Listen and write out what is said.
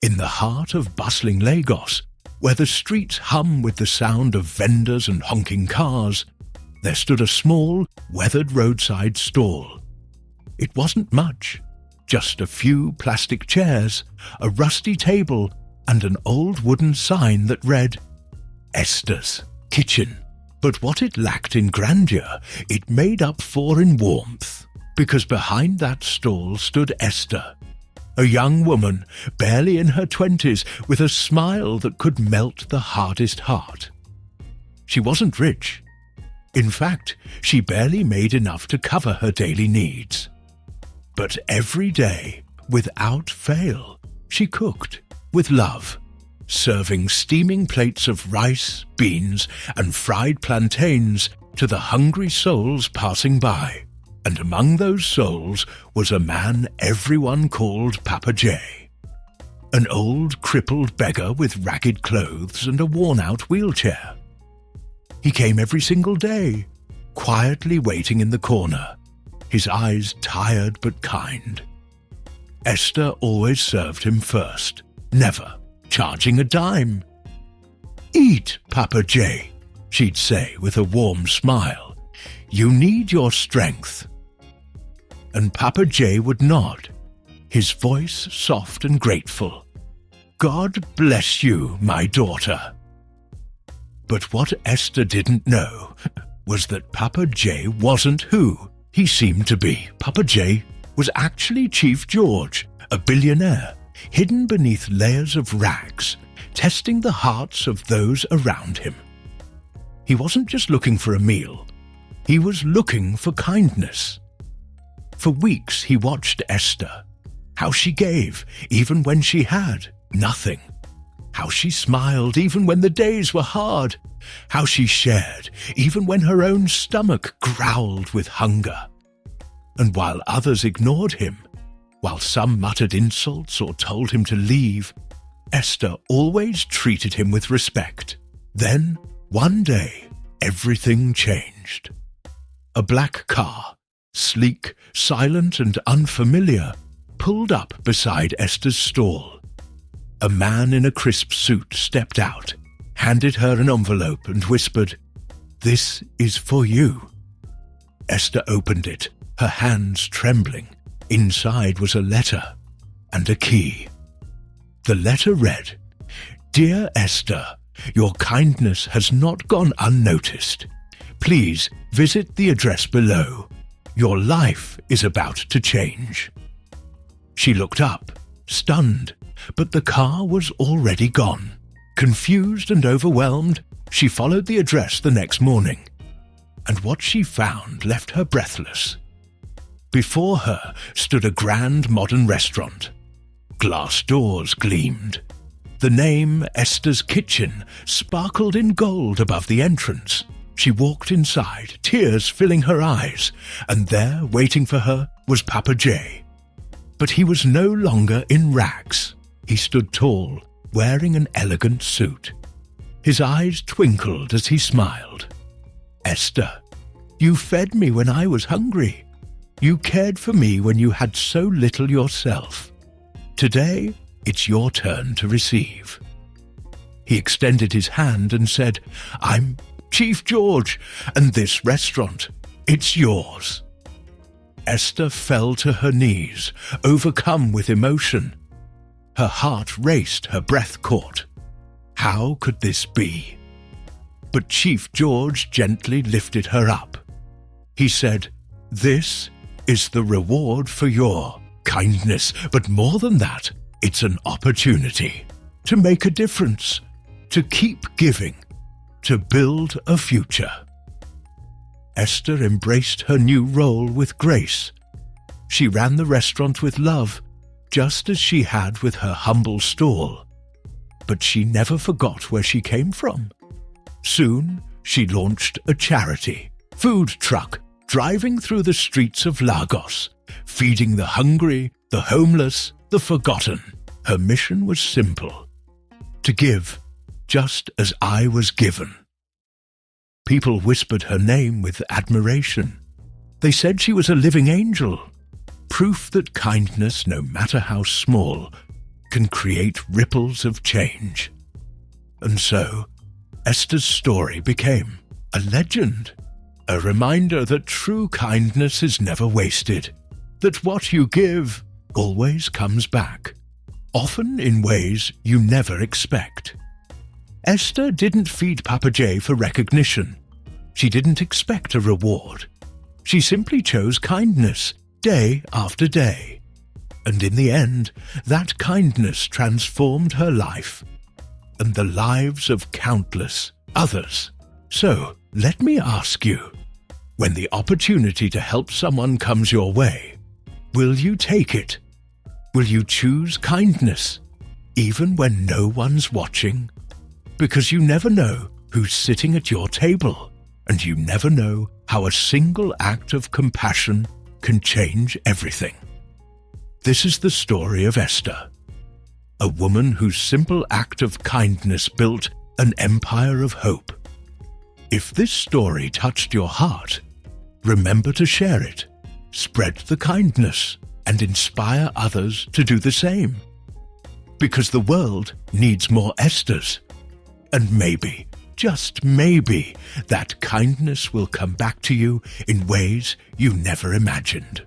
In the heart of bustling Lagos, where the streets hum with the sound of vendors and honking cars, there stood a small, weathered roadside stall. It wasn't much, just a few plastic chairs, a rusty table, and an old wooden sign that read, Esther's Kitchen. But what it lacked in grandeur, it made up for in warmth, because behind that stall stood Esther, a young woman, barely in her 20s, with a smile that could melt the hardest heart. She wasn't rich. In fact, she barely made enough to cover her daily needs. But every day, without fail, she cooked with love, serving steaming plates of rice, beans, and fried plantains to the hungry souls passing by. And among those souls was a man everyone called Papa J, an old crippled beggar with ragged clothes and a worn-out wheelchair. He came every single day, quietly waiting in the corner, his eyes tired but kind. Esther always served him first, never charging a dime. "Eat, Papa J," she'd say with a warm smile. "You need your strength." And Papa J would nod, his voice soft and grateful. "God bless you, my daughter." But what Esther didn't know was that Papa J wasn't who he seemed to be. Papa J was actually Chief George, a billionaire, hidden beneath layers of rags, testing the hearts of those around him. He wasn't just looking for a meal, he was looking for kindness. For weeks he watched Esther, how she gave even when she had nothing, how she smiled even when the days were hard, how she shared even when her own stomach growled with hunger. And while others ignored him, while some muttered insults or told him to leave, Esther always treated him with respect. Then, one day, everything changed. A black car, sleek, silent, and unfamiliar, pulled up beside Esther's stall. A man in a crisp suit stepped out, handed her an envelope, and whispered, "This is for you." Esther opened it, her hands trembling. Inside was a letter and a key. The letter read, "Dear Esther, your kindness has not gone unnoticed. Please visit the address below. Your life is about to change." She looked up, stunned, but the car was already gone. Confused and overwhelmed, she followed the address the next morning. And what she found left her breathless. Before her stood a grand modern restaurant. Glass doors gleamed. The name Esther's Kitchen sparkled in gold above the entrance. She walked inside, tears filling her eyes, and there, waiting for her, was Papa J. But he was no longer in rags. He stood tall, wearing an elegant suit. His eyes twinkled as he smiled. "Esther, you fed me when I was hungry. You cared for me when you had so little yourself. Today, it's your turn to receive." He extended his hand and said, "I'm Chief George, and this restaurant, it's yours." Esther fell to her knees, overcome with emotion. Her heart raced, her breath caught. How could this be? But Chief George gently lifted her up. He said, "This is the reward for your kindness, but more than that, it's an opportunity to make a difference, to keep giving, to build a future." Esther embraced her new role with grace. She ran the restaurant with love, just as she had with her humble stall. But she never forgot where she came from. Soon, she launched a charity, food truck, driving through the streets of Lagos, feeding the hungry, the homeless, the forgotten. Her mission was simple: to give, just as I was given. People whispered her name with admiration. They said she was a living angel, proof that kindness, no matter how small, can create ripples of change. And so, Esther's story became a legend, a reminder that true kindness is never wasted, that what you give always comes back, often in ways you never expect. Esther didn't feed Papa J for recognition. She didn't expect a reward. She simply chose kindness day after day. And in the end, that kindness transformed her life and the lives of countless others. So, let me ask you, when the opportunity to help someone comes your way, will you take it? Will you choose kindness, even when no one's watching? Because you never know who's sitting at your table, and you never know how a single act of compassion can change everything. This is the story of Esther, a woman whose simple act of kindness built an empire of hope. If this story touched your heart, remember to share it, spread the kindness, and inspire others to do the same. Because the world needs more Esthers. And maybe, just maybe, that kindness will come back to you in ways you never imagined.